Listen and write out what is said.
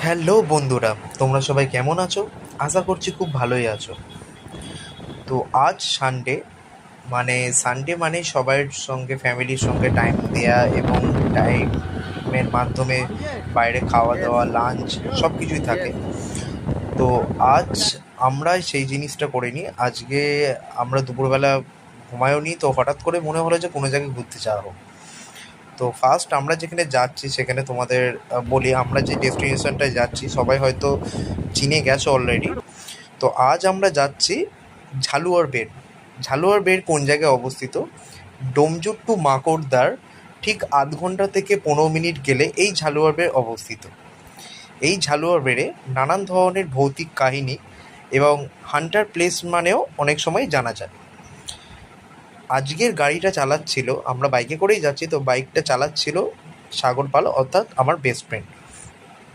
Hello বন্ধুরা, তোমরা সবাই কেমন আছো? আশা করছি খুব ভালোই আছো। তো আজ সানডে, সানডে মানে সবার সঙ্গে ফ্যামিলির সঙ্গে টাইম দেয়া এবং টাইমের মাধ্যমে বাইরে খাওয়া দাওয়া, লাঞ্চ সব কিছুই থাকে। তো আজ আমরা সেই জিনিসটা করিনি। আজকে আমরা দুপুরবেলা ঘুমায়ও নি, তো হঠাৎ করে মনে হলো যে কোনো জায়গায় ঘুরতে যাওয়া হোক। তো ফার্স্ট আমরা যেখানে যাচ্ছি সেখানে তোমাদের বলি, আমরা যে ডেস্টিনেশনটায় যাচ্ছি সবাই হয়তো চিনে গেছো অলরেডি। তো আজ আমরা যাচ্ছি ঝালুয়ার বেড়। ঝালুয়ার বেড় কোন জায়গায় অবস্থিত? ডোমজুর টু মাকড়দার ঠিক আধ ঘন্টা থেকে 15 মিনিট গেলে এই ঝালুয়ার বেড় অবস্থিত। এই ঝালুয়ার বেড়ে নানান ধরনের ভৌতিক কাহিনী এবং হান্টার প্লেস মানেও অনেক সময় জানা যায়। আজকের গাড়িটা চালাচ্ছিল, আমরা বাইকে করেই যাচ্ছি, তো বাইকটা চালাচ্ছিল সাগর পাল, অর্থাৎ আমার বেস্ট ফ্রেন্ড।